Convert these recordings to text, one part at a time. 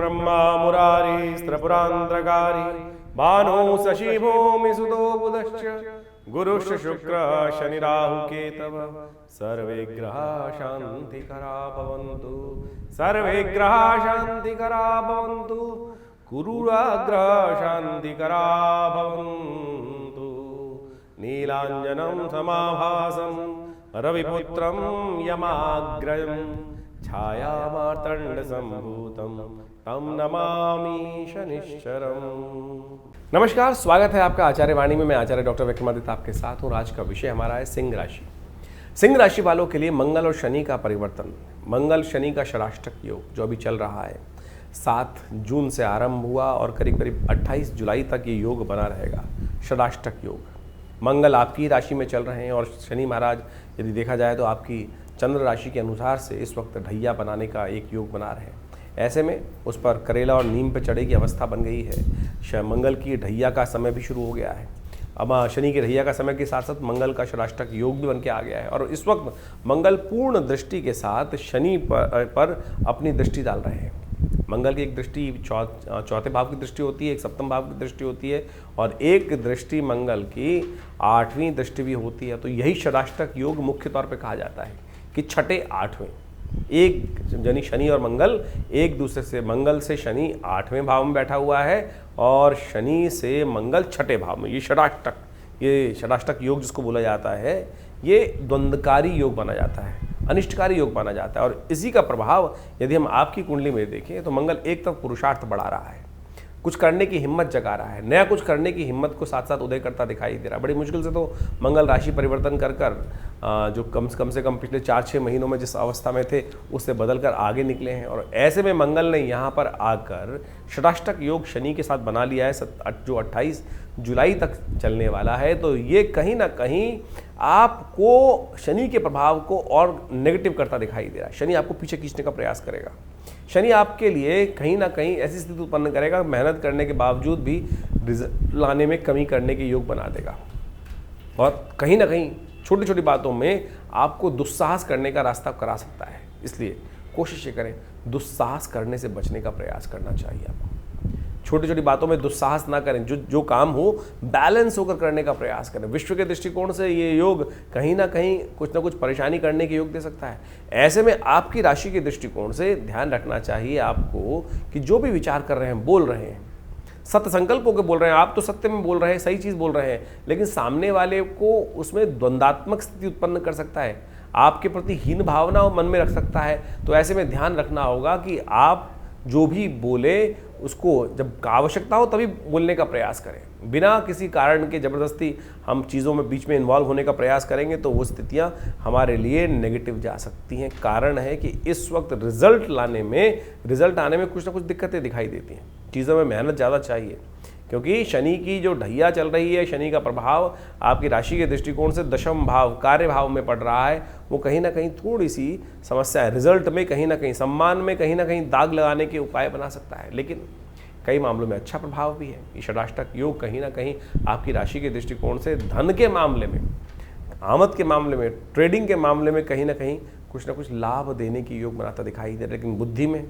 ब्रह्मा मुरारी स्त्रपुरांतकारी भानु शशि भूमि सुतो बुधश्च गुरुश्च शुक्र शनि राहु केतव सर्वे ग्रहा शांतिकरा भवन्तु सर्वे ग्रहा शांतिकरा भवन्तु गुरुराग्रह शांतिकरा भवन्तु। नीलांजनं समाभासं रविपुत्रं यमाग्रयं छायामार्तंड संभूतं तम नमामि शनिश्चरम्। नमस्कार, स्वागत है आपका आचार्य वाणी में। मैं आचार्य डॉक्टर विक्रमादित्य आपके साथ हूँ। आज का विषय हमारा है सिंह राशि। सिंह राशि वालों के लिए मंगल और शनि का परिवर्तन, मंगल शनि का षडाष्टक योग जो अभी चल रहा है, 7 जून से आरंभ हुआ और करीब करीब 28 जुलाई तक ये योग बना रहेगा। षडाष्टक योग, मंगल आपकी राशि में चल रहे हैं और शनि महाराज यदि देखा जाए तो आपकी चंद्र राशि के अनुसार से इस वक्त ढैया बनाने का एक योग बना रहे हैं। ऐसे में उस पर करेला और नीम पर चढ़े की अवस्था बन गई है। मंगल की ढैया का समय भी शुरू हो गया है। अब शनि की ढैया का समय के साथ साथ मंगल का षडाष्टक योग भी बन के आ गया है और इस वक्त मंगल पूर्ण दृष्टि के साथ शनि पर अपनी दृष्टि डाल रहे हैं। मंगल की एक दृष्टि चौथे भाव की दृष्टि होती है, एक सप्तम भाव की दृष्टि होती है और एक दृष्टि मंगल की 8वीं दृष्टि भी होती है। तो यही षडाष्टक योग मुख्य तौर पे कहा जाता है कि छठे 8वें, एक यानी शनि और मंगल एक दूसरे से, मंगल से शनि 8वें भाव में बैठा हुआ है और शनि से मंगल छठे भाव में। ये षडाष्टक योग जिसको बोला जाता है, ये द्वंद्वकारी योग माना जाता है, अनिष्टकारी योग माना जाता है। और इसी का प्रभाव यदि हम आपकी कुंडली में देखें तो मंगल एक तरफ पुरुषार्थ बढ़ा रहा है, कुछ करने की हिम्मत जगा रहा है, नया कुछ करने की हिम्मत को साथ साथ उदय करता दिखाई दे रहा है। बड़ी मुश्किल से तो मंगल राशि परिवर्तन कर जो कम से कम पिछले 4-6 महीनों में जिस अवस्था में थे उससे बदलकर आगे निकले हैं। और ऐसे में मंगल ने यहाँ पर आकर षडाष्टक योग शनि के साथ बना लिया है जो 28 जुलाई तक चलने वाला है। तो ये कहीं ना कहीं आपको शनि के प्रभाव को और नेगेटिव करता दिखाई दे रहा है। शनि आपको पीछे खींचने का प्रयास करेगा। शनि आपके लिए कहीं ना कहीं ऐसी स्थिति उत्पन्न करेगा, मेहनत करने के बावजूद भी रिजल्ट लाने में कमी करने के योग बना देगा और कहीं ना कहीं छोटी छोटी बातों में आपको दुस्साहस करने का रास्ता करा सकता है। इसलिए कोशिश ये करें, दुस्साहस करने से बचने का प्रयास करना चाहिए आपको। छोटी छोटी बातों में दुस्साहस ना करें, जो काम हो बैलेंस होकर करने का प्रयास करें। विश्व के दृष्टिकोण से ये योग कहीं ना कहीं कुछ ना कुछ परेशानी करने के योग दे सकता है। ऐसे में आपकी राशि के दृष्टिकोण से ध्यान रखना चाहिए आपको कि जो भी विचार कर रहे हैं, बोल रहे हैं, सत्य संकल्पों के बोल रहे हैं, आप तो सत्य में बोल रहे हैं, सही चीज़ बोल रहे हैं, लेकिन सामने वाले को उसमें द्वंद्वात्मक स्थिति उत्पन्न कर सकता है, आपके प्रति हीन भावना मन में रख सकता है। तो ऐसे में ध्यान रखना होगा कि आप जो भी बोले उसको जब आवश्यकता हो तभी बोलने का प्रयास करें। बिना किसी कारण के ज़बरदस्ती हम चीज़ों में बीच में इन्वॉल्व होने का प्रयास करेंगे तो वो स्थितियां हमारे लिए नेगेटिव जा सकती हैं। कारण है कि इस वक्त रिजल्ट आने में कुछ ना कुछ दिक्कतें दिखाई देती हैं। चीज़ों में मेहनत ज़्यादा चाहिए क्योंकि शनि की जो ढैया चल रही है, शनि का प्रभाव आपकी राशि के दृष्टिकोण से दशम भाव, कार्य भाव में पड़ रहा है। वो कहीं ना कहीं थोड़ी सी समस्या है, रिजल्ट में कहीं ना कहीं, सम्मान में कहीं ना कहीं दाग लगाने के उपाय बना सकता है। लेकिन कई मामलों में अच्छा प्रभाव भी है। ये षडाष्टक योग कहीं ना कहीं आपकी राशि के दृष्टिकोण से धन के मामले में, आमद के मामले में, ट्रेडिंग के मामले में कहीं ना कहीं कुछ ना कुछ लाभ देने की योग बनाता दिखाई दे रहा है। लेकिन बुद्धि में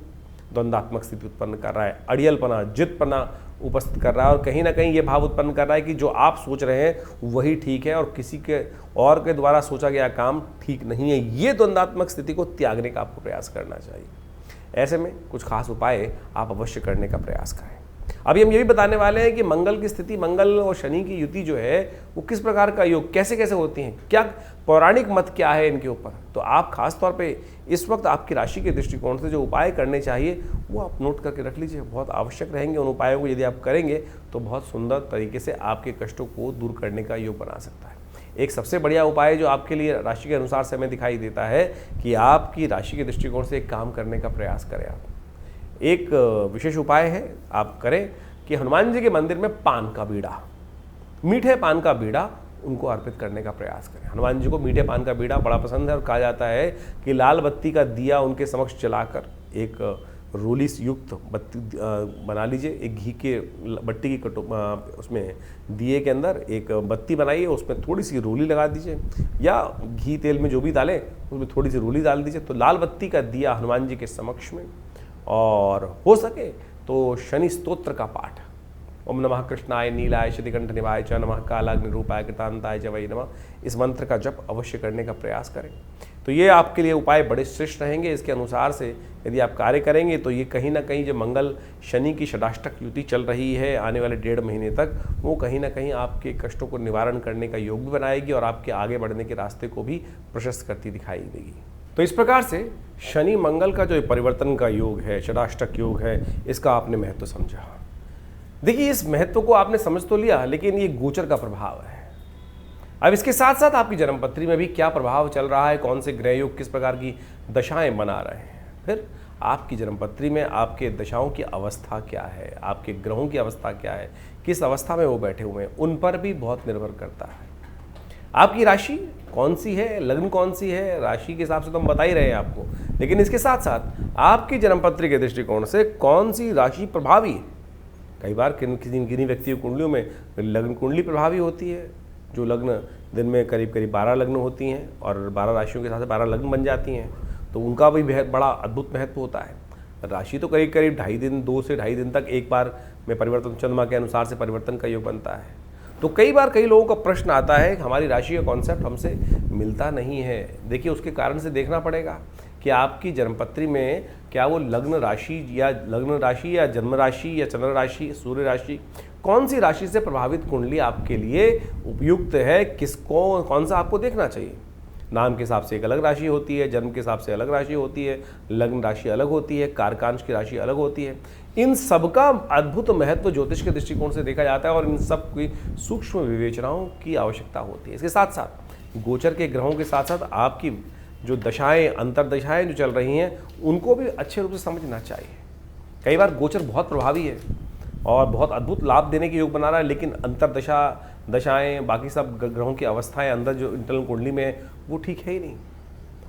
द्वंद्वात्मक स्थिति उत्पन्न कर रहा है, अड़ियलपना, जिदपना उपस्थित कर रहा है और कहीं ना कहीं ये भाव उत्पन्न कर रहा है कि जो आप सोच रहे हैं वही ठीक है और किसी के और के द्वारा सोचा गया काम ठीक नहीं है। ये द्वंद्वात्मक स्थिति को त्यागने का आपको प्रयास करना चाहिए। ऐसे में कुछ खास उपाय आप अवश्य करने का प्रयास करें। अभी हम ये भी बताने वाले हैं कि मंगल की स्थिति, मंगल और शनि की युति जो है वो किस प्रकार का योग, कैसे कैसे होती हैं, क्या पौराणिक मत क्या है इनके ऊपर। तो आप खास तौर पे इस वक्त आपकी राशि के दृष्टिकोण से जो उपाय करने चाहिए वो आप नोट करके रख लीजिए, बहुत आवश्यक रहेंगे। उन उपायों को यदि आप करेंगे तो बहुत सुंदर तरीके से आपके कष्टों को दूर करने का योग बना सकता है। एक सबसे बढ़िया उपाय जो आपके लिए राशि के अनुसार से हमें दिखाई देता है कि आपकी राशि के दृष्टिकोण से एक काम करने का प्रयास करें। आप एक विशेष उपाय है आप करें कि हनुमान जी के मंदिर में पान का बीड़ा, मीठे पान का बीड़ा उनको अर्पित करने का प्रयास करें। हनुमान जी को मीठे पान का बीड़ा बड़ा पसंद है और कहा जाता है कि लाल बत्ती का दिया उनके समक्ष जलाकर एक रोली युक्त बत्ती बना लीजिए। एक घी के बट्टी की उसमें दिए के अंदर एक बत्ती बनाइए, उसमें थोड़ी सी रोली लगा दीजिए या घी तेल में जो भी डालें उसमें थोड़ी सी रोली डाल दीजिए। तो लाल बत्ती का दिया हनुमान जी के समक्ष में और हो सके तो शनि स्तोत्र का पाठ, ओम नमः कृष्णाय नीलाय शितिकंठ निभाय च नमः कालाग्नि रूपाय कृतांताय च वै नमः, इस मंत्र का जप अवश्य करने का प्रयास करें। तो ये आपके लिए उपाय बड़े श्रेष्ठ रहेंगे। इसके अनुसार से यदि आप कार्य करेंगे तो ये कहीं ना कहीं जो मंगल शनि की षडाष्टक युति चल रही है आने वाले 1.5 महीने तक, वो कहीं ना कहीं आपके कष्टों को निवारण करने का योग भी बनाएगी और आपके आगे बढ़ने के रास्ते को भी प्रशस्त करती दिखाई देगी। तो इस प्रकार से शनि मंगल का जो परिवर्तन का योग है, षडाष्टक योग है, इसका आपने महत्व समझा। देखिए, इस महत्व को आपने समझ तो लिया, लेकिन ये गोचर का प्रभाव है। अब इसके साथ साथ आपकी जन्मपत्री में भी क्या प्रभाव चल रहा है, कौन से ग्रह योग किस प्रकार की दशाएं बना रहे हैं, फिर आपकी जन्मपत्री में आपके दशाओं की अवस्था क्या है, आपके ग्रहों की अवस्था क्या है, किस अवस्था में वो बैठे हुए हैं, उन पर भी बहुत निर्भर करता है। आपकी राशि कौन सी है, लग्न कौन सी है, राशि के हिसाब से तो हम बता ही रहे हैं आपको, लेकिन इसके साथ साथ आपकी जन्मपत्री के दृष्टिकोण से कौन सी राशि प्रभावी है। कई बार किन्हीं व्यक्तियों कुंडलियों में लग्न कुंडली प्रभावी होती है, जो लग्न दिन में करीब 12 लग्न होती हैं और 12 राशियों के साथ 12 लग्न बन जाती हैं, तो उनका भी बेहद बड़ा अद्भुत महत्व होता है। राशि तो करीब 2.5 दिन, 2 से 2.5 दिन तक एक बार में परिवर्तन, चंद्रमा के अनुसार से परिवर्तन का योग बनता है। तो कई बार कई लोगों का प्रश्न आता है कि हमारी राशि का कॉन्सेप्ट हमसे मिलता नहीं है। देखिए, उसके कारण से देखना पड़ेगा कि आपकी जन्मपत्री में क्या वो लग्न राशि या जन्म राशि या चंद्र राशि, सूर्य राशि, कौन सी राशि से प्रभावित कुंडली आपके लिए उपयुक्त है, किसको कौन सा आपको देखना चाहिए। नाम के हिसाब से एक अलग राशि होती है, जन्म के हिसाब से अलग राशि होती है, लग्न राशि अलग होती है, कारकांश की राशि अलग होती है। इन सब का अद्भुत महत्व ज्योतिष के दृष्टिकोण से देखा जाता है और इन सब की सूक्ष्म विवेचनाओं की आवश्यकता होती है। इसके साथ साथ गोचर के ग्रहों के साथ साथ आपकी जो दशाएं, अंतरदशाएं जो चल रही हैं, उनको भी अच्छे रूप से समझना चाहिए। कई बार गोचर बहुत प्रभावी है और बहुत अद्भुत लाभ देने के योग बना रहा है, लेकिन अंतरदशा, दशाएं, बाकी सब ग्रहों की अवस्थाएं अंदर जो इंटरनल कुंडली में है वो ठीक है ही नहीं।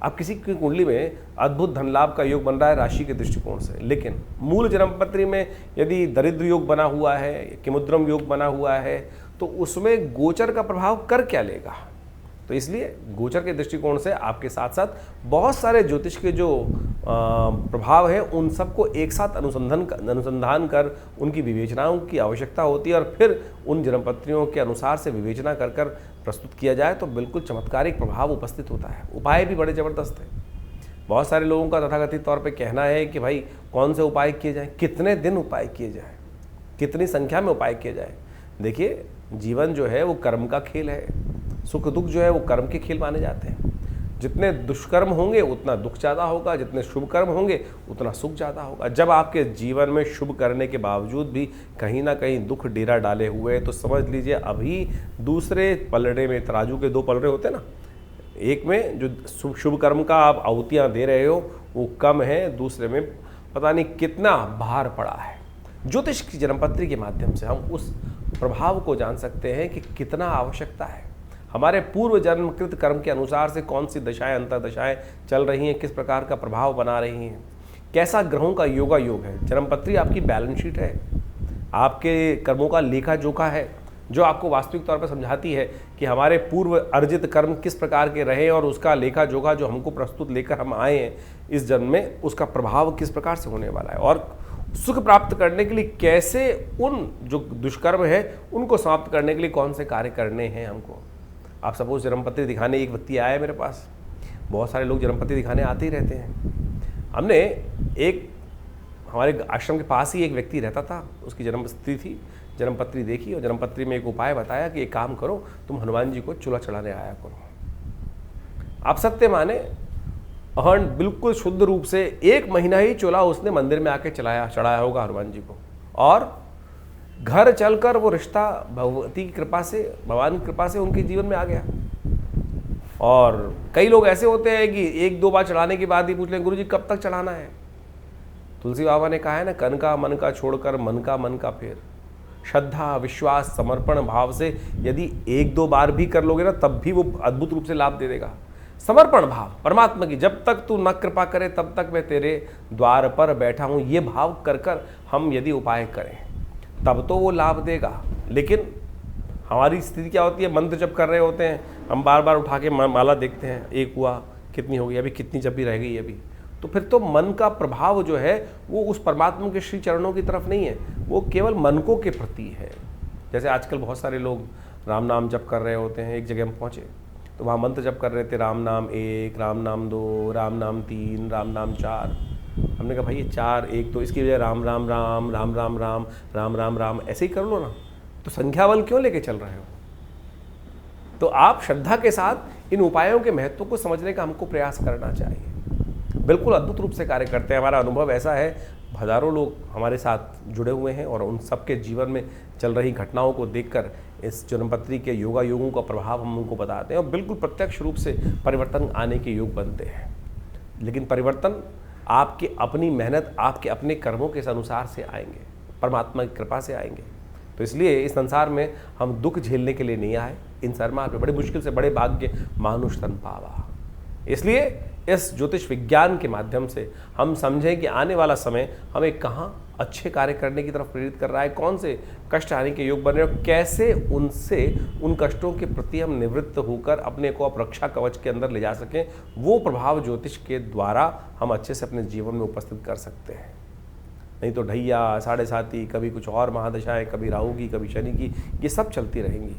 अब किसी की कुंडली में अद्भुत धन लाभ का योग बन रहा है राशि के दृष्टिकोण से, लेकिन मूल जन्मपत्री में यदि दरिद्र योग बना हुआ है, किमुद्रम योग बना हुआ है, तो उसमें गोचर का प्रभाव कर क्या लेगा। तो इसलिए गोचर के दृष्टिकोण से आपके साथ साथ बहुत सारे ज्योतिष के जो प्रभाव हैं, उन सबको एक साथ अनुसंधान कर उनकी विवेचनाओं की आवश्यकता होती है और फिर उन जन्मपत्रियों के अनुसार से विवेचना कर कर प्रस्तुत किया जाए तो बिल्कुल चमत्कारिक प्रभाव उपस्थित होता है। उपाय भी बड़े ज़बरदस्त हैं। बहुत सारे लोगों का तथाकथित तौर पे कहना है कि भाई कौन से उपाय किए जाएँ, कितने दिन उपाय किए जाएँ, कितनी संख्या में उपाय किए जाए। देखिए, जीवन जो है वो कर्म का खेल है, सुख दुख जो है वो कर्म के खेल माने जाते हैं। जितने दुष्कर्म होंगे उतना दुख ज़्यादा होगा, जितने शुभ कर्म होंगे उतना सुख ज़्यादा होगा। जब आपके जीवन में शुभ करने के बावजूद भी कहीं ना कहीं दुख डेरा डाले हुए हैं, तो समझ लीजिए अभी दूसरे पलड़े में, तराजू के 2 पलड़े होते हैं ना, एक में जो शुभ कर्म का आप आहुतियाँ दे रहे हो वो कम है, दूसरे में पता नहीं कितना भार पड़ा है। ज्योतिष की जन्मपत्री के माध्यम से हम उस प्रभाव को जान सकते हैं कि कितना आवश्यकता है। हमारे पूर्व जन्मकृत कर्म के अनुसार से कौन सी दशाएं, अंतरदशाएं चल रही हैं, किस प्रकार का प्रभाव बना रही हैं, कैसा ग्रहों का योग है। जन्मपत्री आपकी बैलेंस शीट है, आपके कर्मों का लेखा जोखा है, जो आपको वास्तविक तौर पर समझाती है कि हमारे पूर्व अर्जित कर्म किस प्रकार के रहे और उसका लेखा जोखा जो हमको प्रस्तुत लेकर हम आए हैं इस जन्म में, उसका प्रभाव किस प्रकार से होने वाला है और सुख प्राप्त करने के लिए कैसे उन जो दुष्कर्म है उनको समाप्त करने के लिए कौन से कार्य करने हैं हमको। आप सपोज जन्मपत्री दिखाने एक व्यक्ति आया मेरे पास, बहुत सारे लोग जन्मपत्री दिखाने आते ही रहते हैं। हमने एक हमारे आश्रम के पास ही एक व्यक्ति रहता था, उसकी जन्मपत्री थी, जन्मपत्री देखी और जन्मपत्री में एक उपाय बताया कि एक काम करो, तुम हनुमान जी को चूल्हा चढ़ाने आया करो। आप सत्य माने, अहन बिल्कुल शुद्ध रूप से 1 महीना ही चूल्हा उसने मंदिर में आके चढ़ाया होगा हनुमान जी को, और घर चलकर वो रिश्ता भगवती की कृपा से, भगवान की कृपा से उनके जीवन में आ गया। और कई लोग ऐसे होते हैं कि 1-2 बार चढ़ाने के बाद ही पूछ लें, गुरु जी कब तक चढ़ाना है। तुलसी बाबा ने कहा है ना, कन का मन का छोड़कर मन का फेर। श्रद्धा, विश्वास, समर्पण भाव से यदि 1-2 बार भी कर लोगे ना, तब भी वो अद्भुत रूप से लाभ दे देगा। समर्पण भाव परमात्मा की, जब तक तू न कृपा करे तब तक मैं तेरे द्वार पर बैठा हूँ, ये भाव कर कर हम यदि उपाय करें तब तो वो लाभ देगा। लेकिन हमारी स्थिति क्या होती है, मंत्र जप कर रहे होते हैं, हम बार बार उठा के माला देखते हैं, एक हुआ, कितनी हो गई, अभी कितनी जप भी रह गई अभी, तो फिर तो मन का प्रभाव जो है वो उस परमात्मा के श्री चरणों की तरफ नहीं है, वो केवल मनकों के प्रति है। जैसे आजकल बहुत सारे लोग राम नाम जप कर रहे होते हैं, एक जगह हम पहुँचे तो वहाँ मंत्र जप कर रहे थे, राम नाम 1, राम नाम 2, राम नाम 3, राम नाम 4। हमने कहा भाई ये 4 1 तो इसकी वजह राम राम राम राम राम राम राम राम राम ऐसे ही कर लो ना, तो संख्या बल क्यों लेके चल रहे हो? तो आप श्रद्धा के साथ इन उपायों के महत्व को समझने का हमको प्रयास करना चाहिए। बिल्कुल अद्भुत रूप से कार्य करते हैं। हमारा अनुभव ऐसा है, हज़ारों लोग हमारे साथ जुड़े हुए हैं और उन सबके जीवन में चल रही घटनाओं को देखकर इस जन्मपत्री के योगा योगों का प्रभाव हम उनको बताते हैं और बिल्कुल प्रत्यक्ष रूप से परिवर्तन आने के योग बनते हैं। लेकिन परिवर्तन आपकी अपनी मेहनत, आपके अपने कर्मों के अनुसार से आएंगे, परमात्मा की कृपा से आएंगे। तो इसलिए इस संसार में हम दुख झेलने के लिए नहीं आए, इन सरमार में बड़ी मुश्किल से बड़े भाग्य मानुष तन पावा। इसलिए इस ज्योतिष विज्ञान के माध्यम से हम समझें कि आने वाला समय हमें कहाँ अच्छे कार्य करने की तरफ प्रेरित कर रहा है, कौन से कष्ट आने के योग बन रहे हैं, कैसे उन कष्टों के प्रति हम निवृत्त होकर अपने को रक्षा कवच के अंदर ले जा सकें। वो प्रभाव ज्योतिष के द्वारा हम अच्छे से अपने जीवन में उपस्थित कर सकते हैं। नहीं तो ढैया, साढ़े साती, कभी कुछ और महादशाएं, कभी राहु की, कभी शनि की, ये सब चलती रहेंगी।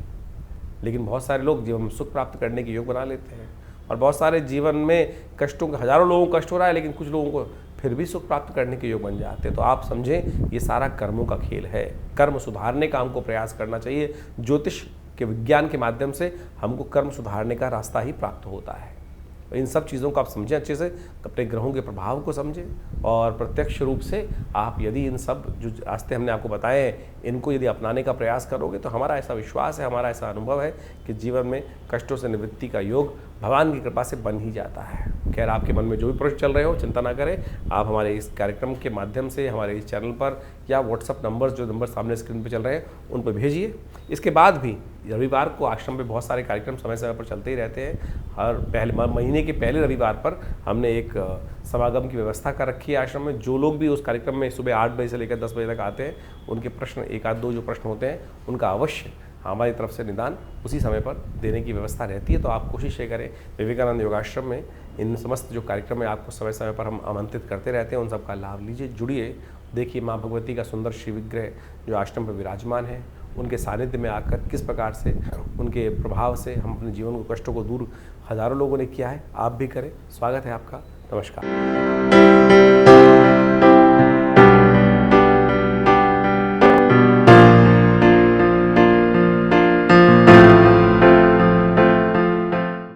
लेकिन बहुत सारे लोग जीवन में सुख प्राप्त करने के योग बना लेते हैं और बहुत सारे जीवन में कष्टों का, हजारों लोगों को कष्ट हो रहा है लेकिन कुछ लोगों को फिर भी सुख प्राप्त करने के योग बन जाते हैं। तो आप समझें ये सारा कर्मों का खेल है। कर्म सुधारने का हमको प्रयास करना चाहिए। ज्योतिष के विज्ञान के माध्यम से हमको कर्म सुधारने का रास्ता ही प्राप्त होता है। इन सब चीज़ों को आप समझें अच्छे से, अपने ग्रहों के प्रभाव को समझें और प्रत्यक्ष रूप से आप यदि इन सब जो रास्ते हमने आपको बताए हैं इनको यदि अपनाने का प्रयास करोगे तो हमारा ऐसा विश्वास है, हमारा ऐसा अनुभव है कि जीवन में कष्टों से निवृत्ति का योग भगवान की कृपा से बन ही जाता है। खैर, आपके मन में जो भी प्रश्न चल रहे हो चिंता ना करें, आप हमारे इस कार्यक्रम के माध्यम से हमारे इस चैनल पर या व्हाट्सअप नंबर्स जो नंबर सामने स्क्रीन पर चल रहे हैं उन पर भेजिए। इसके बाद भी रविवार को आश्रम पे बहुत सारे कार्यक्रम समय समय पर चलते ही रहते हैं। हर महीने के पहले रविवार पर हमने एक समागम की व्यवस्था कर रखी है आश्रम में। जो लोग भी उस कार्यक्रम में सुबह 8 बजे से लेकर 10 बजे तक आते हैं उनके प्रश्न, एक आध दो जो प्रश्न होते हैं उनका अवश्य हमारी तरफ से निदान उसी समय पर देने की व्यवस्था रहती है। तो आप कोशिश ये करें, विवेकानंद योगाश्रम में इन समस्त जो कार्यक्रम है आपको समय समय पर हम आमंत्रित करते रहते हैं, उन सबका लाभ लीजिए, जुड़िए। देखिए माँ भगवती का सुंदर श्री विग्रह जो आश्रम पर विराजमान है, उनके सानिध्य में आकर किस प्रकार से उनके प्रभाव से हम अपने जीवन को, कष्टों को दूर हज़ारों लोगों ने किया है, आप भी करें। स्वागत है आपका। नमस्कार।